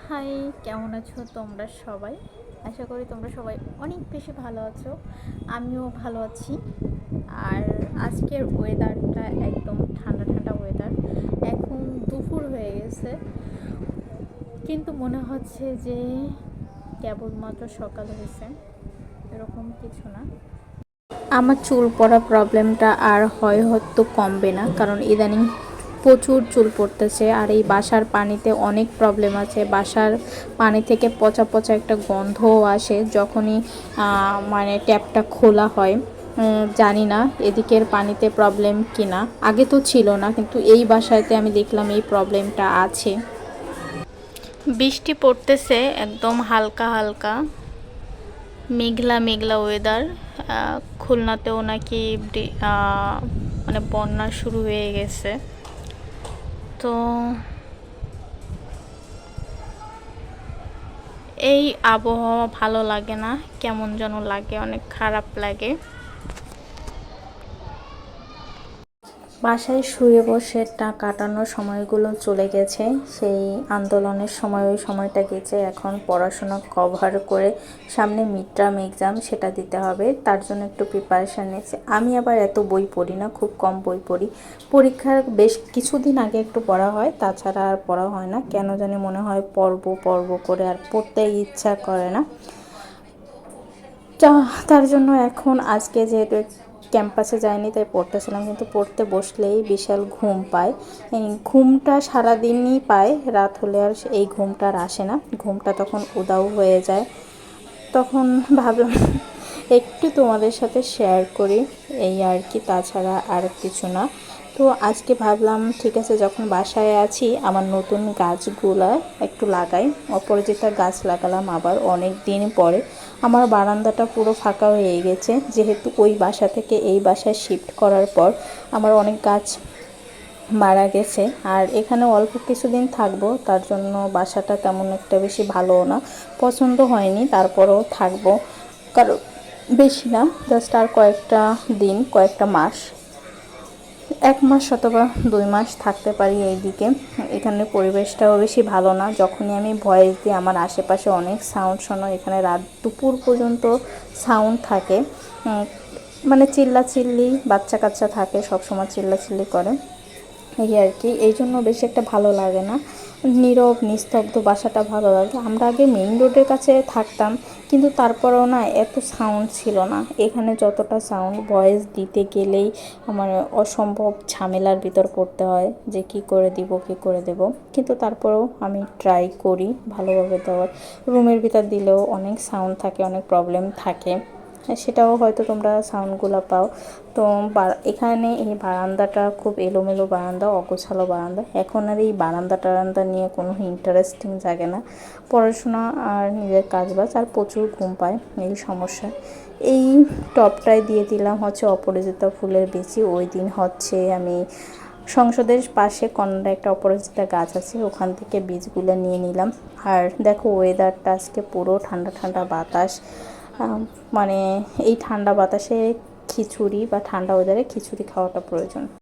High, কেমন আছো তোমরা সবাই? আশা করি তোমরা সবাই অনেক বেশি ভালো আছো। আমিও ভালো আছি। আর আজকের ওয়েদারটা একদম ঠান্ডা ঠান্ডা ওয়েদার। এখন দুপুর হয়ে গেছে, কিন্তু মনে হচ্ছে যে কেবলমাত্র সকাল হয়েছে, এরকম কিছু না। আমার চুল পড়া প্রবলেমটা আর হয়তো কমবে না, কারণ ইদানিং প্রচুর চুল পড়তেছে। আর এই বাসার পানিতে অনেক প্রবলেম আছে। বাসার পানি থেকে পচা পচা একটা গন্ধও আসে যখনই মানে ট্যাপটা খোলা হয়। জানি না এদিকের পানিতে প্রবলেম কিনা, আগে তো ছিল না, কিন্তু এই বাসাতে আমি দেখলাম এই প্রবলেমটা আছে। বৃষ্টি পড়তেছে একদম হালকা হালকা, মেঘলা মেঘলা ওয়েদার। খুলনাতেও নাকি মানে বন্যা শুরু হয়ে গেছে। তো এই আবহাওয়া ভালো লাগে না, কেমন যেন লাগে, অনেক খারাপ লাগে। বাসায় শুয়ে বসে কাটানোর সময়গুলো চলে গেছে। সেই আন্দোলনের সময়, ওই সময়টা গেছে। এখন পড়াশোনা কভার করে সামনে মিড টার্ম এক্সাম, সেটা দিতে হবে। তার জন্য একটু প্রিপারেশান নিয়েছি। আমি আবার এত বই পড়ি না, খুব কম বই পড়ি। পরীক্ষার বেশ কিছুদিন আগে একটু পড়া হয়, তাছাড়া আর পড়া হয় না। কেন জানি মনে হয় পড়ব পড়ব করে আর পড়তে ইচ্ছা করে না। তার জন্য এখন আজকে যেহেতু ক্যাম্পাসে যায়নি, তাই পড়তেছিলাম। কিন্তু পড়তে বসলেই বিশাল ঘুম পায়। এই ঘুমটা সারাদিনই পায়, রাত হলে আর এই ঘুমটা আর আসে না। ঘুমটা তখন উদাও হয়ে যায়। তখন ভাবলাম একটু তোমাদের সাথে শেয়ার করি, এই আর কি, তাছাড়া আর কিছু না। তো আজকে ভাবলাম ঠিক আছে, যখন বাসায় আছি আমার নতুন গাছগুলা একটু লাগাই। অপরাজিতা গাছ লাগালাম আবার অনেক দিন পরে। আমার বারান্দাটা পুরো ফাঁকা হয়ে গেছে, যেহেতু ওই বাসা থেকে এই বাসায় শিফট করার পর আমার অনেক গাছ মারা গেছে। আর এখানে অল্প কিছুদিন থাকবো, তার জন্য বাসাটা তেমন একটা বেশি ভালোও না, পছন্দ হয়নি। তারপরেও থাকবো, কারণ বেশি না, জাস্ট আর কয়েকটা দিন, কয়েকটা মাস, 1 মাস অথবা 2 মাস থাকতে পারি এইদিকে। এখানে পরিবেশটাও বেশি ভালো না। যখনই আমি ভয়েস দিই আমার আশেপাশে অনেক সাউন্ড শোনো। এখানে রাত দুপুর পর্যন্ত সাউন্ড থাকে, মানে চিল্লাচিল্লি, বাচ্চা কাচ্চা থাকে, সবসময় চিল্লাচিল্লি করে, এই আর কি। এই জন্য বেশি একটা ভালো লাগে না, নীরব নিস্তব্ধ বাসাটা ভালো লাগে। আমরা আগে মেইন রোডের কাছে থাকতাম, কিন্তু তারপরেও না এত সাউন্ড ছিল না। এখানে যতটা সাউন্ড, ভয়েস দিতে গেলেই আমার অসম্ভব ঝামেলার ভিতর পড়তে হয় যে কি করে দিব কি করে দেব। কিন্তু তারপরেও আমি ট্রাই করি ভালোভাবে দেওয়ার। রুমের ভিতর দিলেও অনেক সাউন্ড থাকে, অনেক প্রবলেম থাকে, সেটাও হয়তো তোমরা সাউন্ডগুলো পাও। তো এখানে এই বারান্দাটা খুব এলোমেলো বারান্দা, অগোছালো বারান্দা। এখন আর এই বারান্দা টারান্দা নিয়ে কোনো ইন্টারেস্টিং জাগে না। পড়াশোনা আর নিজের কাজবাজ, আর প্রচুর ঘুম পায়, এই সমস্যা। এই টবটায় দিয়ে দিলাম হচ্ছে অপরাজিতা ফুলের বেশি। ওই দিন হচ্ছে আমি সংসদের পাশে কর্নারে একটা অপরাজিতা গাছ আছে, ওখান থেকে বীজগুলো নিয়ে নিলাম। আর দেখো ওয়েদারটা আজকে পুরো ঠান্ডা ঠান্ডা বাতাস, মানে এই ঠান্ডা বাতাসে খিচুড়ি বা ঠান্ডা ওয়েদারে খিচুড়ি খাওয়াটা প্রয়োজন।